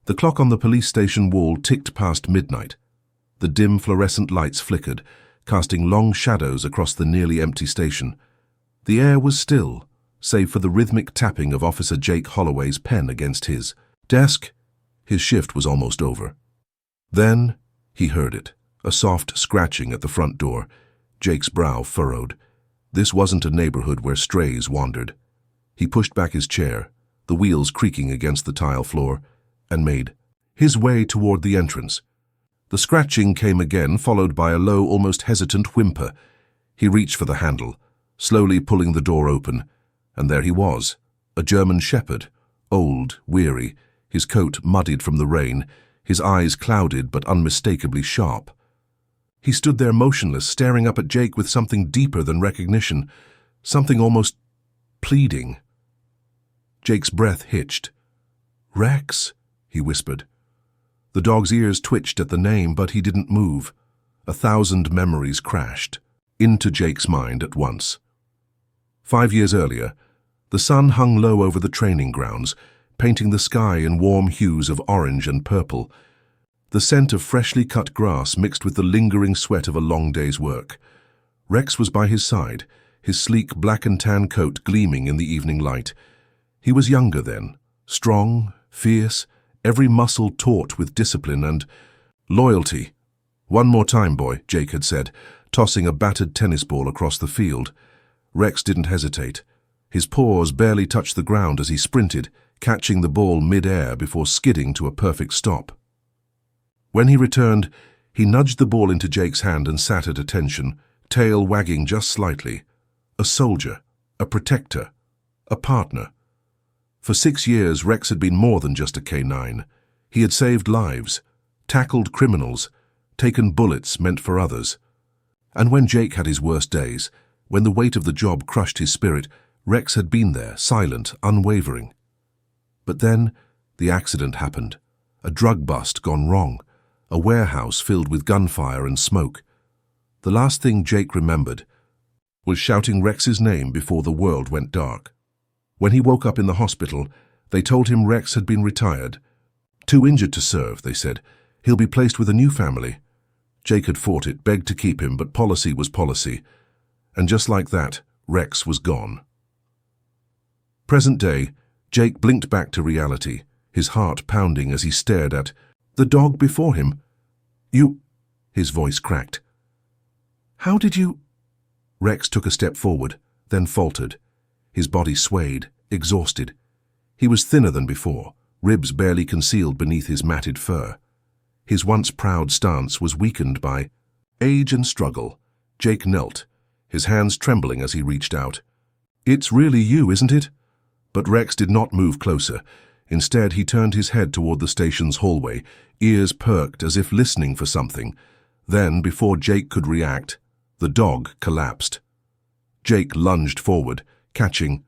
The clock on the police station wall ticked past midnight. The dim fluorescent lights flickered, casting long shadows across the nearly empty station. The air was still, save for the rhythmic tapping of Officer Jake Holloway's pen against his desk. His shift was almost over. Then he heard it, a soft scratching at the front door. Jake's brow furrowed. This wasn't a neighborhood where strays wandered. He pushed back his chair, the wheels creaking against the tile floor, and made his way toward the entrance. The scratching came again, followed by a low, almost hesitant whimper. He reached for the handle, slowly pulling the door open, and there he was, a German shepherd, old, weary, his coat muddied from the rain, his eyes clouded but unmistakably sharp. He stood there motionless, staring up at Jake with something deeper than recognition, something almost pleading. Jake's breath hitched. "Rex," he whispered. The dog's ears twitched at the name, but he didn't move. 1,000 memories crashed into Jake's mind at once. 5 years earlier, the sun hung low over the training grounds, painting the sky in warm hues of orange and purple. The scent of freshly cut grass mixed with the lingering sweat of a long day's work. Rex was by his side, his sleek black and tan coat gleaming in the evening light. He was younger then, strong, fierce, every muscle taut with discipline and loyalty. "One more time, boy," Jake had said, tossing a battered tennis ball across the field. Rex didn't hesitate. His paws barely touched the ground as he sprinted, catching the ball mid-air before skidding to a perfect stop. When he returned, he nudged the ball into Jake's hand and sat at attention, tail wagging just slightly. A soldier, a protector, a partner. For 6 years, Rex had been more than just a K9. He had saved lives, tackled criminals, taken bullets meant for others. And when Jake had his worst days, when the weight of the job crushed his spirit, Rex had been there, silent, unwavering. But then, the accident happened. A drug bust gone wrong. A warehouse filled with gunfire and smoke. The last thing Jake remembered was shouting Rex's name before the world went dark. When he woke up in the hospital, they told him Rex had been retired. "Too injured to serve," they said. "He'll be placed with a new family." Jake had fought it, begged to keep him, but policy was policy. And just like that, Rex was gone. Present day, Jake blinked back to reality, his heart pounding as he stared at the dog before him. "You—" his voice cracked. "How did you—" Rex took a step forward, then faltered. His body swayed, exhausted. He was thinner than before, ribs barely concealed beneath his matted fur. His once proud stance was weakened by age and struggle. Jake knelt, his hands trembling as he reached out. "It's really you, isn't it?" But Rex did not move closer. Instead, he turned his head toward the station's hallway, ears perked as if listening for something. Then, before Jake could react, the dog collapsed. Jake lunged forward, catching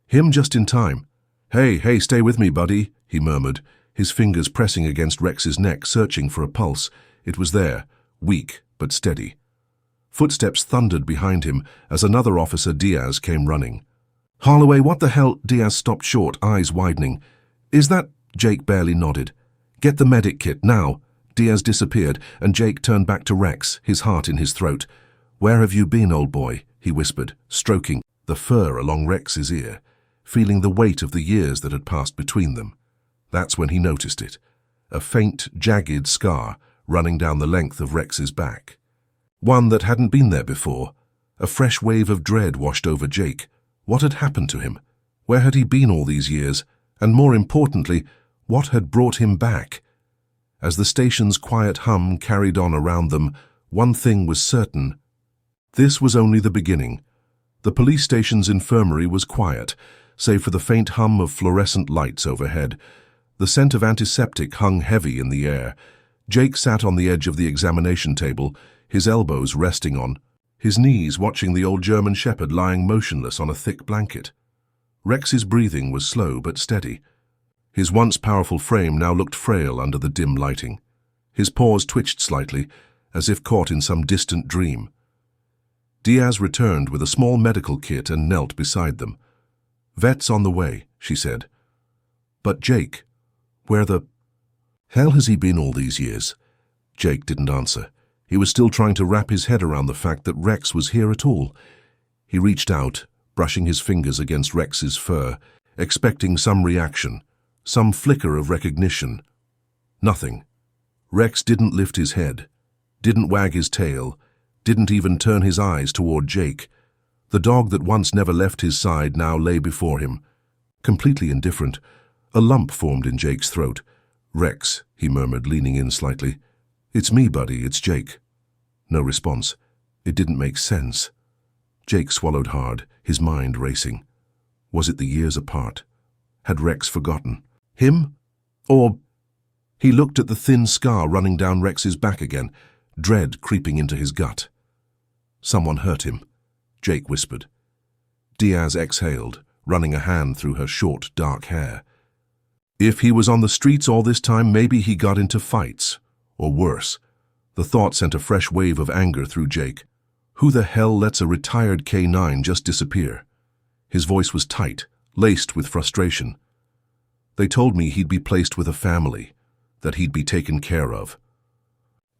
him just in time. Hey, stay with me, buddy," he murmured, his fingers pressing against Rex's neck, searching for a pulse. It was there, weak but steady. Footsteps thundered behind him as another officer, Diaz, came running. "Holloway, what the hell?" Diaz stopped short, eyes widening. "Is that—" Jake barely nodded. "Get the medic kit, now." Diaz disappeared, and Jake turned back to Rex, his heart in his throat. "Where have you been, old boy?" he whispered, stroking the fur along Rex's ear, feeling the weight of the years that had passed between them. That's when he noticed it, a faint, jagged scar running down the length of Rex's back. One that hadn't been there before. A fresh wave of dread washed over Jake. What had happened to him? Where had he been all these years? And more importantly, what had brought him back? As the station's quiet hum carried on around them, one thing was certain. This was only the beginning. The police station's infirmary was quiet, save for the faint hum of fluorescent lights overhead. The scent of antiseptic hung heavy in the air. Jake sat on the edge of the examination table, his elbows resting on his knees, watching the old German shepherd lying motionless on a thick blanket. Rex's breathing was slow but steady. His once powerful frame now looked frail under the dim lighting. His paws twitched slightly, as if caught in some distant dream. Diaz returned with a small medical kit and knelt beside them. "Vet's on the way," she said. "But Jake, where the—" hell has he been all these years? Jake didn't answer. He was still trying to wrap his head around the fact that Rex was here at all. He reached out, brushing his fingers against Rex's fur, expecting some reaction, some flicker of recognition. Nothing. Rex didn't lift his head, didn't wag his tail, didn't even turn his eyes toward Jake. The dog that once never left his side now lay before him, completely indifferent. A lump formed in Jake's throat. "Rex," he murmured, leaning in slightly. "It's me, buddy, it's Jake." No response. It didn't make sense. Jake swallowed hard, his mind racing. Was it the years apart? Had Rex forgotten? Him? Or... He looked at the thin scar running down Rex's back again, dread creeping into his gut. "Someone hurt him," Jake whispered. Diaz exhaled, running a hand through her short, dark hair. If he was on the streets all this time, maybe he got into fights. Or worse. The thought sent a fresh wave of anger through Jake. Who the hell lets a retired K9 just disappear? His voice was tight, laced with frustration. They told me he'd be placed with a family, that he'd be taken care of.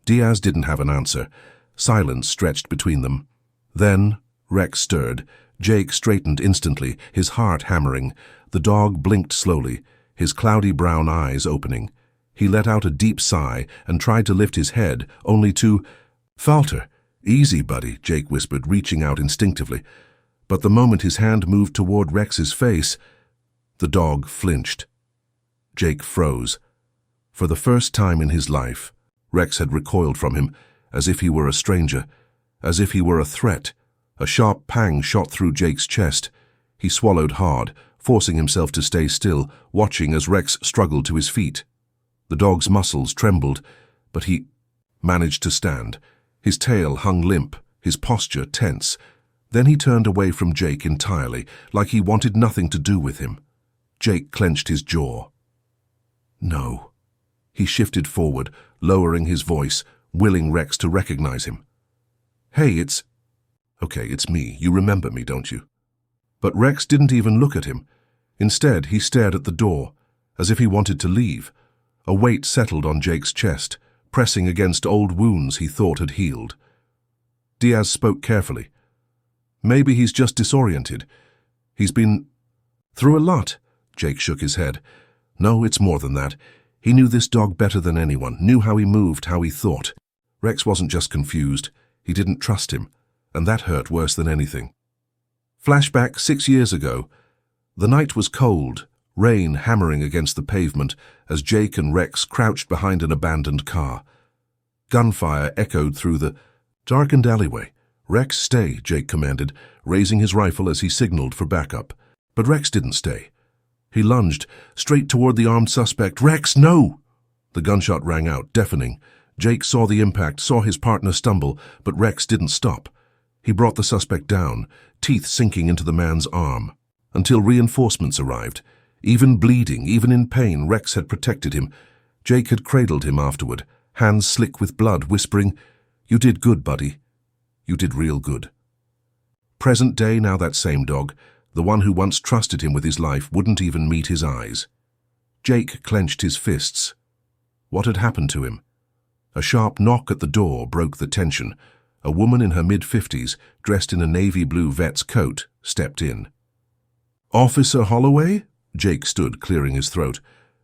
Diaz didn't have an answer. Silence stretched between them. Then Rex stirred. Jake straightened instantly, his heart hammering. The dog blinked slowly, his cloudy brown eyes opening. He let out a deep sigh and tried to lift his head, only to falter. "Easy, buddy," Jake whispered, reaching out instinctively. But the moment his hand moved toward Rex's face, the dog flinched. Jake froze. For the first time in his life, Rex had recoiled from him, as if he were a stranger, as if he were a threat. A sharp pang shot through Jake's chest. He swallowed hard, forcing himself to stay still, watching as Rex struggled to his feet. The dog's muscles trembled, but he managed to stand. His tail hung limp, his posture tense. Then he turned away from Jake entirely, like he wanted nothing to do with him. Jake clenched his jaw. "No." He shifted forward, lowering his voice, willing Rex to recognize him. "Hey, it's... Okay, it's me. You remember me, don't you?" But Rex didn't even look at him. Instead, he stared at the door, as if he wanted to leave. A weight settled on Jake's chest, pressing against old wounds he thought had healed. Diaz spoke carefully. "Maybe he's just disoriented. He's been through a lot." Jake shook his head. "No, it's more than that. He knew this dog better than anyone, knew how he moved, how he thought. Rex wasn't just confused. He didn't trust him, and that hurt worse than anything." Flashback 6 years ago. The night was cold, rain hammering against the pavement as Jake and Rex crouched behind an abandoned car. Gunfire echoed through the darkened alleyway. "Rex, stay," Jake commanded, raising his rifle as he signaled for backup. But Rex didn't stay. He lunged, straight toward the armed suspect. "Rex, no!" The gunshot rang out, deafening. Jake saw the impact, saw his partner stumble, but Rex didn't stop. He brought the suspect down, teeth sinking into the man's arm, until reinforcements arrived. Even bleeding, even in pain, Rex had protected him. Jake had cradled him afterward, hands slick with blood, whispering, "You did good, buddy. You did real good." Present day, now that same dog, the one who once trusted him with his life, wouldn't even meet his eyes. Jake clenched his fists. What had happened to him? A sharp knock at the door broke the tension. A woman in her mid-50s, dressed in a navy blue vet's coat, stepped in. "Officer Holloway?" Jake stood, clearing his throat.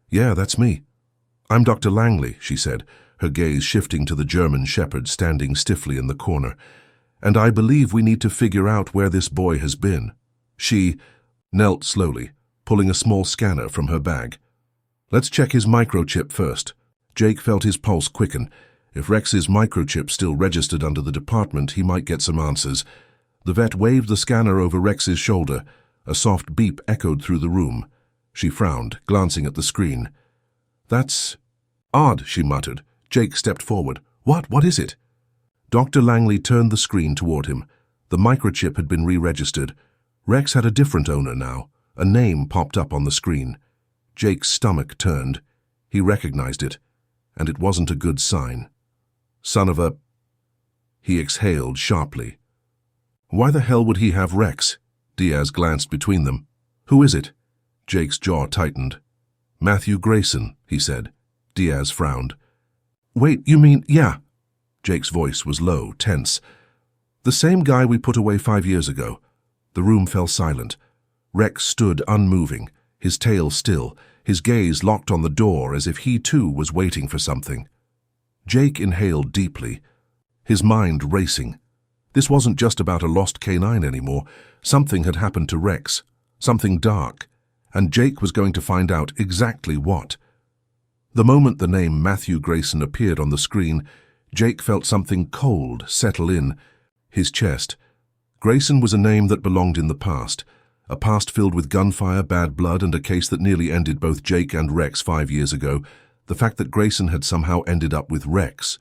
"Yeah, that's me." "I'm Dr. Langley," she said, her gaze shifting to the German shepherd standing stiffly in the corner. "And I believe we need to figure out where this boy has been." She knelt slowly, pulling a small scanner from her bag. "Let's check his microchip first." Jake felt his pulse quicken. If Rex's microchip still registered under the department, he might get some answers. The vet waved the scanner over Rex's shoulder. A soft beep echoed through the room. She frowned, glancing at the screen. "That's odd," she muttered. Jake stepped forward. What is it?" Dr. Langley turned the screen toward him. The microchip had been re-registered. Rex had a different owner now. A name popped up on the screen. Jake's stomach turned. He recognized it, and it wasn't a good sign. "Son of a..." He exhaled sharply. Why the hell would he have Rex? Diaz glanced between them. "Who is it?" Jake's jaw tightened. "Matthew Grayson," he said. Diaz frowned. Wait, you mean, yeah. Jake's voice was low, tense. The same guy we put away 5 years ago. The room fell silent. Rex stood unmoving, his tail still, his gaze locked on the door as if he too was waiting for something. Jake inhaled deeply, his mind racing. This wasn't just about a lost canine anymore. Something had happened to Rex, something dark, and Jake was going to find out exactly what. The moment the name Matthew Grayson appeared on the screen, Jake felt something cold settle in his chest. Grayson was a name that belonged in the past, a past filled with gunfire, bad blood, and a case that nearly ended both Jake and Rex 5 years ago. The fact that Grayson had somehow ended up with Rex.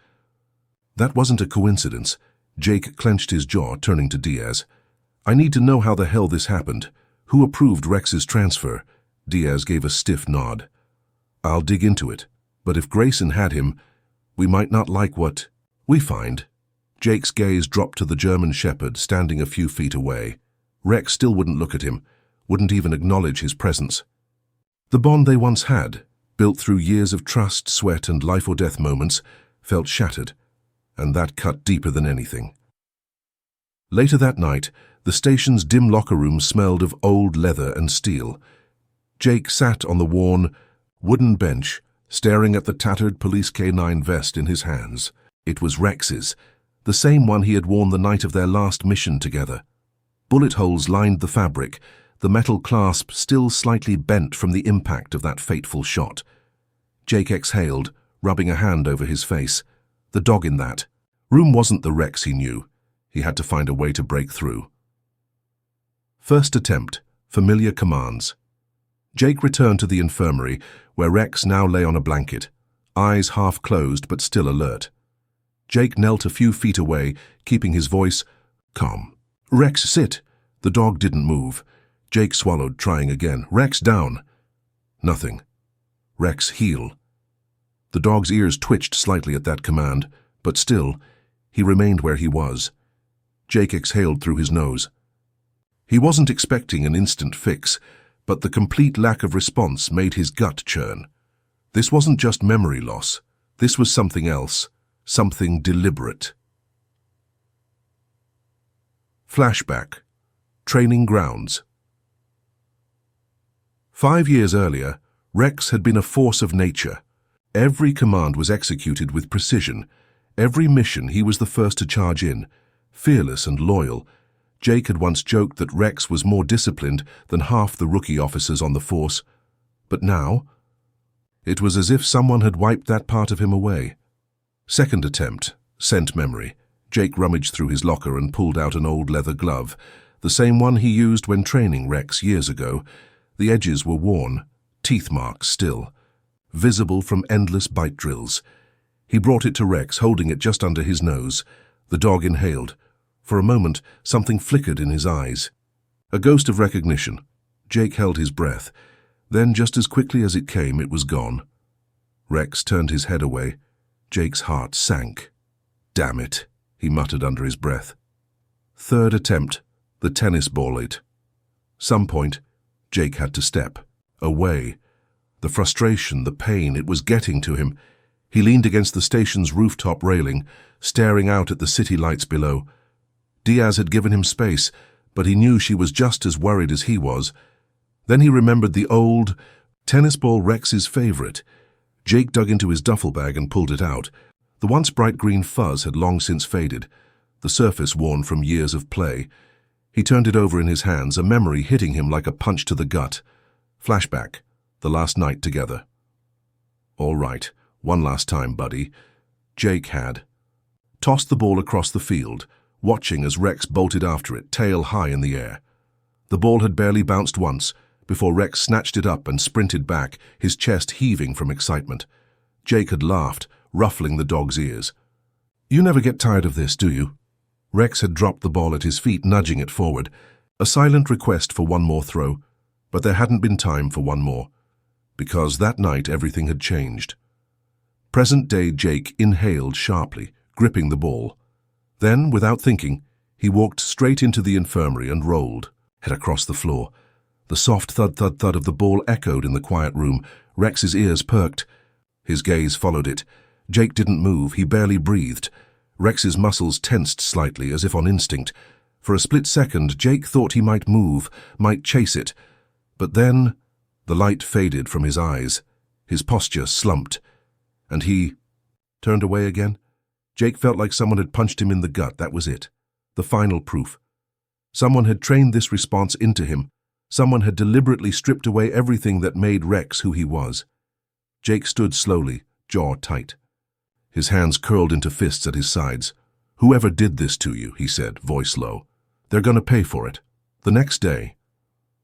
That wasn't a coincidence. Jake clenched his jaw, turning to Diaz. I need to know how the hell this happened. Who approved Rex's transfer? Diaz gave a stiff nod. I'll dig into it, but if Grayson had him, we might not like what we find. Jake's gaze dropped to the German shepherd standing a few feet away. Rex still wouldn't look at him, wouldn't even acknowledge his presence. The bond they once had, built through years of trust, sweat, and life-or-death moments, felt shattered, and that cut deeper than anything. Later that night, the station's dim locker room smelled of old leather and steel. Jake sat on the worn, wooden bench, staring at the tattered police K9 vest in his hands. It was Rex's, the same one he had worn the night of their last mission together. Bullet holes lined the fabric, the metal clasp still slightly bent from the impact of that fateful shot. Jake exhaled, rubbing a hand over his face. The dog in that room wasn't the Rex he knew. He had to find a way to break through. First attempt, familiar commands. Jake returned to the infirmary, where Rex now lay on a blanket, eyes half closed but still alert. Jake knelt a few feet away, keeping his voice calm. Rex, sit. The dog didn't move. Jake swallowed, trying again. Rex, down. Nothing. Rex, heel. The dog's ears twitched slightly at that command, but still, he remained where he was. Jake exhaled through his nose. He wasn't expecting an instant fix, but the complete lack of response made his gut churn. This wasn't just memory loss. This was something else, something deliberate. Flashback. Training grounds. 5 years earlier, Rex had been a force of nature. Every command was executed with precision. Every mission he was the first to charge in, fearless and loyal. Jake had once joked that Rex was more disciplined than half the rookie officers on the force. But now, it was as if someone had wiped that part of him away. Second attempt, scent memory. Jake rummaged through his locker and pulled out an old leather glove, the same one he used when training Rex years ago. The edges were worn, teeth marks still, visible from endless bite drills. He brought it to Rex, holding it just under his nose. The dog inhaled. For a moment, something flickered in his eyes. A ghost of recognition. Jake held his breath. Then, just as quickly as it came, it was gone. Rex turned his head away. Jake's heart sank. Damn it, he muttered under his breath. Third attempt, the tennis ball it. Some point, Jake had to step. Away. The frustration, the pain, it was getting to him. He leaned against the station's rooftop railing, staring out at the city lights below. Diaz had given him space, but he knew she was just as worried as he was. Then he remembered the old tennis ball Rex's favorite. Jake dug into his duffel bag and pulled it out. The once bright green fuzz had long since faded, the surface worn from years of play. He turned it over in his hands, a memory hitting him like a punch to the gut. Flashback, the last night together. All right, one last time, buddy. Jake had tossed the ball across the field, watching as Rex bolted after it, tail high in the air. The ball had barely bounced once, before Rex snatched it up and sprinted back, his chest heaving from excitement. Jake had laughed, ruffling the dog's ears. You never get tired of this, do you? Rex had dropped the ball at his feet, nudging it forward. A silent request for one more throw, but there hadn't been time for one more, because that night everything had changed. Present-day Jake inhaled sharply, gripping the ball. Then, without thinking, he walked straight into the infirmary and rolled, head across the floor. The soft thud-thud-thud of the ball echoed in the quiet room. Rex's ears perked. His gaze followed it. Jake didn't move, he barely breathed. Rex's muscles tensed slightly, as if on instinct. For a split second, Jake thought he might move, might chase it. But then, the light faded from his eyes. His posture slumped. And he turned away again. Jake felt like someone had punched him in the gut, that was it. The final proof. Someone had trained this response into him. Someone had deliberately stripped away everything that made Rex who he was. Jake stood slowly, jaw tight. His hands curled into fists at his sides. "Whoever did this to you," he said, voice low, "they're going to pay for it." The next day,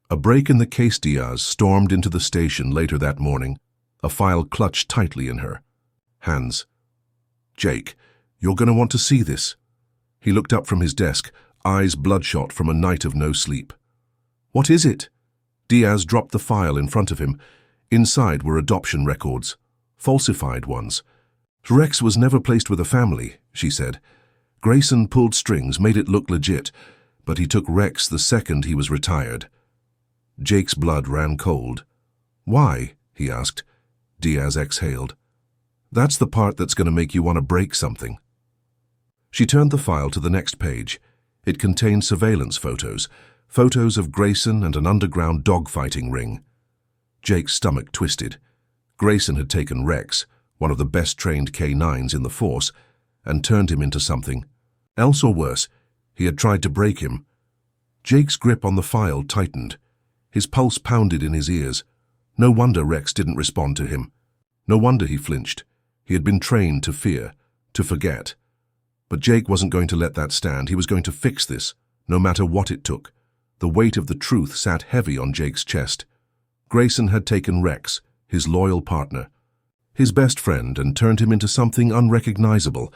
a break in the case Diaz stormed into the station later that morning, a file clutched tightly in her hands. "Jake, you're going to want to see this." He looked up from his desk, eyes bloodshot from a night of no sleep. "What is it?" Diaz dropped the file in front of him. Inside were adoption records, falsified ones. "Rex was never placed with a family," she said. "Grayson pulled strings, made it look legit, but he took Rex the second he was retired." Jake's blood ran cold. "Why?" he asked. Diaz exhaled. "That's the part that's going to make you want to break something." She turned the file to the next page. It contained surveillance photos, photos of Grayson and an underground dogfighting ring. Jake's stomach twisted. Grayson had taken Rex, one of the best-trained K9s in the force, and turned him into something else, or worse, he had tried to break him. Jake's grip on the file tightened. His pulse pounded in his ears. No wonder Rex didn't respond to him. No wonder he flinched. He had been trained to fear, to forget. But Jake wasn't going to let that stand. He was going to fix this, no matter what it took. The weight of the truth sat heavy on Jake's chest. Grayson had taken Rex, his loyal partner, his best friend, and turned him into something unrecognizable.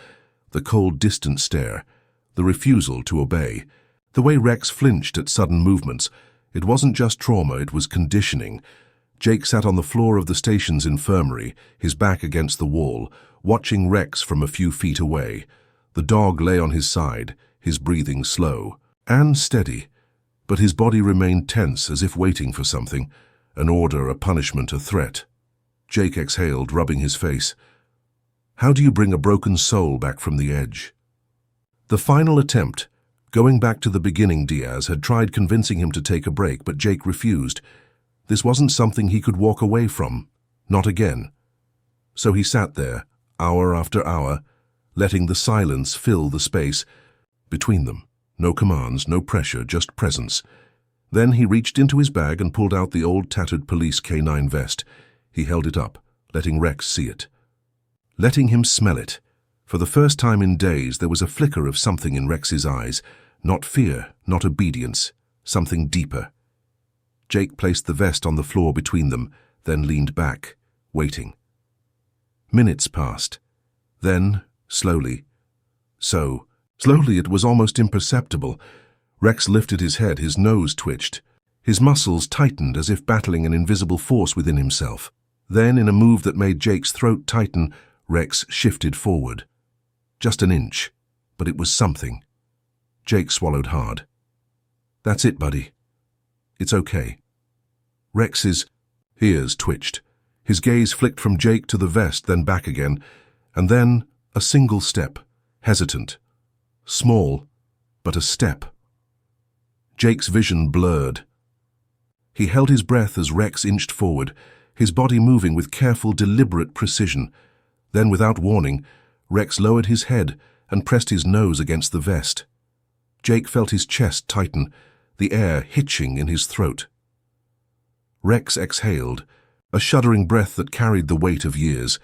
The cold, distant stare, the refusal to obey, the way Rex flinched at sudden movements. It wasn't just trauma, it was conditioning. Jake sat on the floor of the station's infirmary, his back against the wall, watching Rex from a few feet away. The dog lay on his side, his breathing slow and steady, but his body remained tense, as if waiting for something, an order, a punishment, a threat. Jake exhaled, rubbing his face. How do you bring a broken soul back from the edge? The final attempt, going back to the beginning. Diaz had tried convincing him to take a break, but Jake refused. This wasn't something he could walk away from, not again. So he sat there, hour after hour, letting the silence fill the space between them. No commands, no pressure, just presence. Then he reached into his bag and pulled out the old tattered police K9 vest. He held it up, letting Rex see it. Letting him smell it. For the first time in days, there was a flicker of something in Rex's eyes. Not fear, not obedience, something deeper. Jake placed the vest on the floor between them, then leaned back, waiting. Minutes passed. Then, slowly, slowly it was almost imperceptible, Rex lifted his head, his nose twitched. His muscles tightened as if battling an invisible force within himself. Then, in a move that made Jake's throat tighten, Rex shifted forward. Just an inch, but it was something. Jake swallowed hard. That's it, buddy. It's okay. Rex's ears twitched. His gaze flicked from Jake to the vest, then back again, and then a single step, hesitant. Small, but a step. Jake's vision blurred. He held his breath as Rex inched forward, his body moving with careful, deliberate precision. Then, without warning, Rex lowered his head and pressed his nose against the vest. Jake felt his chest tighten, the air hitching in his throat. Rex exhaled, a shuddering breath that carried the weight of years.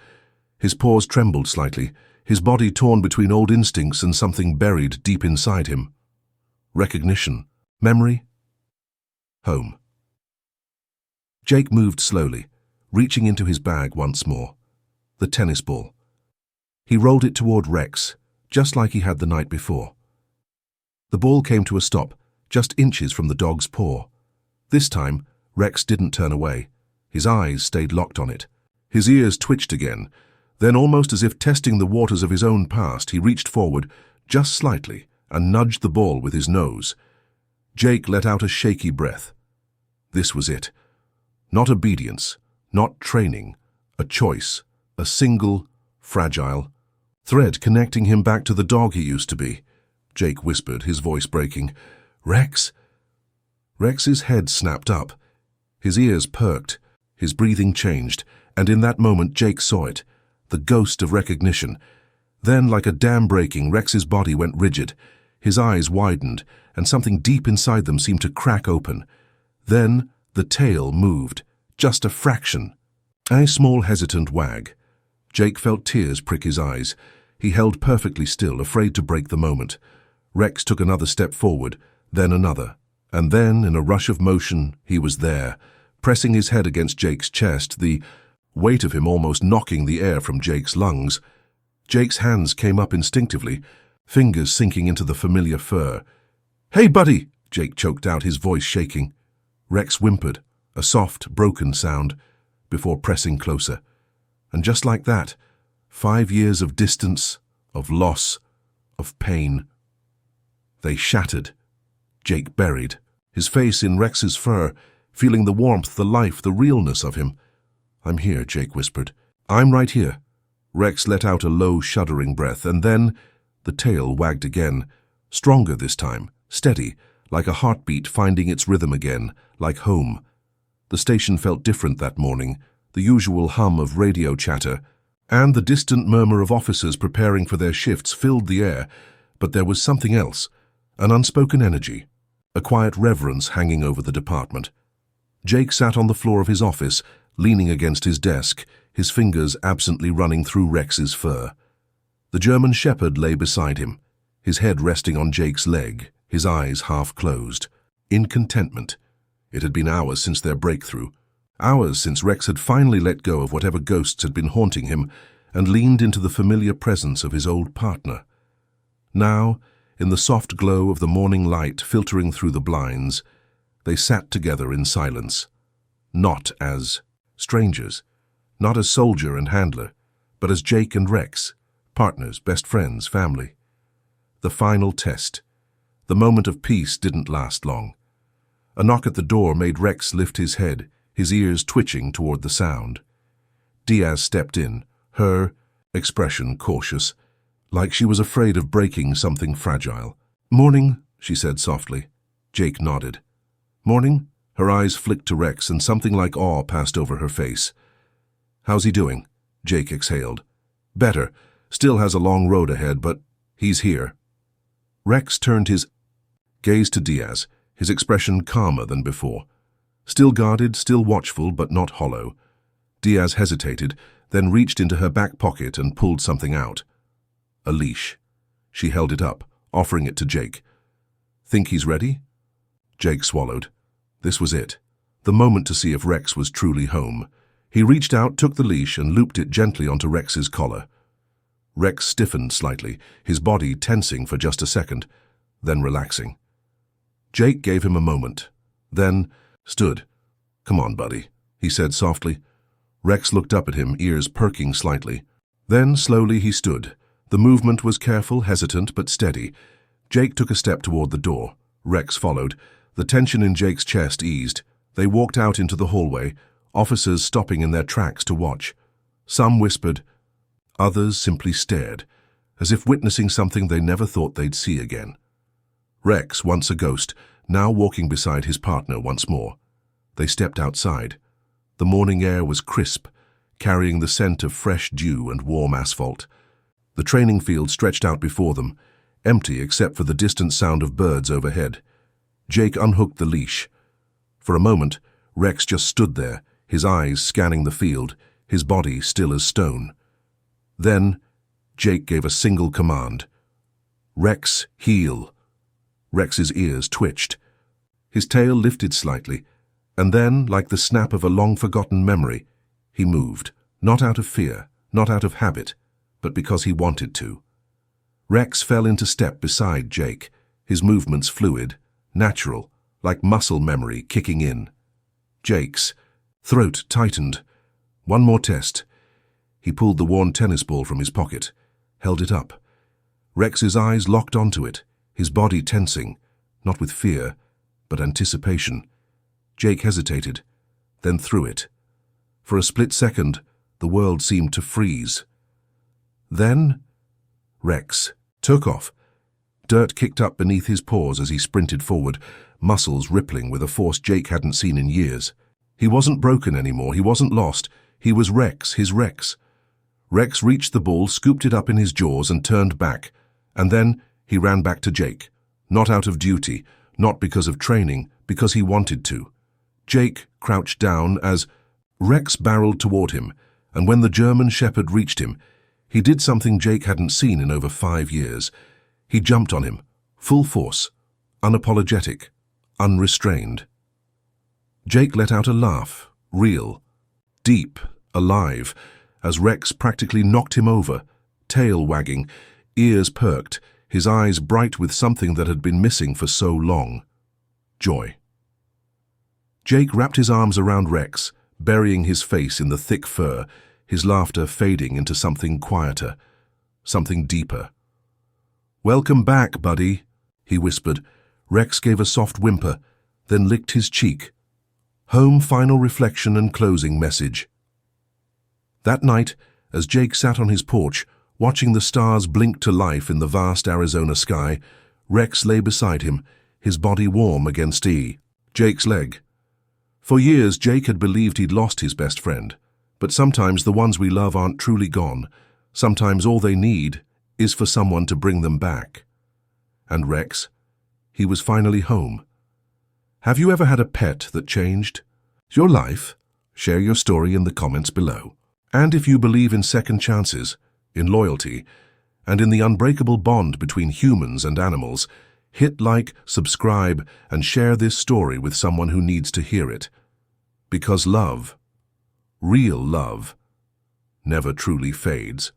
His paws trembled slightly, his body torn between old instincts and something buried deep inside him. Recognition, memory, home. Jake moved slowly, reaching into his bag once more. The tennis ball. He rolled it toward Rex, just like he had the night before. The ball came to a stop, just inches from the dog's paw. This time, Rex didn't turn away. His eyes stayed locked on it. His ears twitched again. Then, almost as if testing the waters of his own past, he reached forward, just slightly, and nudged the ball with his nose. Jake let out a shaky breath. This was it. Not obedience, not training, a choice, A single, fragile thread connecting him back to the dog he used to be. Jake whispered, his voice breaking. "Rex?" Rex's head snapped up. His ears perked. His breathing changed, and in that moment Jake saw it, the ghost of recognition. Then, like a dam breaking, Rex's body went rigid. His eyes widened, and something deep inside them seemed to crack open. Then the tail moved, just a fraction. A small hesitant wag. Jake felt tears prick his eyes. He held perfectly still, afraid to break the moment. Rex took another step forward, then another. And then, in a rush of motion, he was there, pressing his head against Jake's chest, the weight of him almost knocking the air from Jake's lungs. Jake's hands came up instinctively, fingers sinking into the familiar fur. "Hey, buddy!" Jake choked out, his voice shaking. Rex whimpered, a soft, broken sound, before pressing closer. And just like that, 5 years of distance, of loss, of pain. They shattered. Jake buried, his face in Rex's fur, feeling the warmth, the life, the realness of him. "I'm here," Jake whispered. "I'm right here." Rex let out a low, shuddering breath, and then the tail wagged again, stronger this time, steady, like a heartbeat finding its rhythm again, like home. The station felt different that morning, the usual hum of radio chatter, and the distant murmur of officers preparing for their shifts filled the air, but there was something else, an unspoken energy, a quiet reverence hanging over the department. Jake sat on the floor of his office, leaning against his desk, his fingers absently running through Rex's fur. The German shepherd lay beside him, his head resting on Jake's leg, his eyes half closed, in contentment. It had been hours since their breakthrough, hours since Rex had finally let go of whatever ghosts had been haunting him and leaned into the familiar presence of his old partner. Now, in the soft glow of the morning light filtering through the blinds, they sat together in silence, not as strangers, not as soldier and handler, but as Jake and Rex, partners, best friends, family. The final test. The moment of peace didn't last long. A knock at the door made Rex lift his head, his ears twitching toward the sound. Diaz stepped in, her expression cautious, like she was afraid of breaking something fragile. "Morning," she said softly. Jake nodded. "Morning?" Her eyes flicked to Rex, and something like awe passed over her face. "How's he doing?" Jake exhaled. "Better. Still has a long road ahead, but he's here." Rex turned his gaze to Diaz, his expression calmer than before. Still guarded, still watchful, but not hollow. Diaz hesitated, then reached into her back pocket and pulled something out. A leash. She held it up, offering it to Jake. "Think he's ready?" Jake swallowed. This was it, the moment to see if Rex was truly home. He reached out, took the leash, and looped it gently onto Rex's collar. Rex stiffened slightly, his body tensing for just a second, then relaxing. Jake gave him a moment, then stood. "Come on, buddy," he said softly. Rex looked up at him, ears perking slightly. Then, slowly, he stood. The movement was careful, hesitant, but steady. Jake took a step toward the door. Rex followed. The tension in Jake's chest eased. They walked out into the hallway, officers stopping in their tracks to watch. Some whispered. Others simply stared, as if witnessing something they never thought they'd see again. Rex, once a ghost, now walking beside his partner once more. They stepped outside. The morning air was crisp, carrying the scent of fresh dew and warm asphalt. The training field stretched out before them, empty except for the distant sound of birds overhead. Jake unhooked the leash. For a moment, Rex just stood there, his eyes scanning the field, his body still as stone. Then, Jake gave a single command. "Rex, heel." Rex's ears twitched. His tail lifted slightly, and then, like the snap of a long-forgotten memory, he moved, not out of fear, not out of habit, but because he wanted to. Rex fell into step beside Jake, his movements fluid, natural, like muscle memory kicking in. Jake's throat tightened. One more test. He pulled the worn tennis ball from his pocket, held it up. Rex's eyes locked onto it, his body tensing, not with fear, but anticipation. Jake hesitated, then threw it. For a split second, The world seemed to freeze. Then, Rex took off. Dirt kicked up beneath his paws as he sprinted forward, muscles rippling with a force Jake hadn't seen in years. He wasn't broken anymore, he wasn't lost. He was Rex, his Rex. Rex reached the bull, scooped it up in his jaws and turned back. And then he ran back to Jake. Not out of duty, not because of training, because he wanted to. Jake crouched down as Rex barreled toward him, and when the German shepherd reached him, he did something Jake hadn't seen in over 5 years. He jumped on him, full force, unapologetic, unrestrained. Jake let out a laugh, real, deep, alive, as Rex practically knocked him over, tail wagging, ears perked, his eyes bright with something that had been missing for so long. Joy. Jake wrapped his arms around Rex, burying his face in the thick fur, his laughter fading into something quieter, something deeper. "Welcome back, buddy," he whispered. Rex gave a soft whimper, then licked his cheek. Home final reflection and closing message. That night, as Jake sat on his porch, watching the stars blink to life in the vast Arizona sky, Rex lay beside him, his body warm against Jake's leg. For years, Jake had believed he'd lost his best friend. But sometimes the ones we love aren't truly gone. Sometimes all they need is for someone to bring them back. And Rex, he was finally home. Have you ever had a pet that changed your life? Share your story in the comments below. And if you believe in second chances, in loyalty, and in the unbreakable bond between humans and animals, hit like, subscribe, and share this story with someone who needs to hear it. Because love, real love, never truly fades.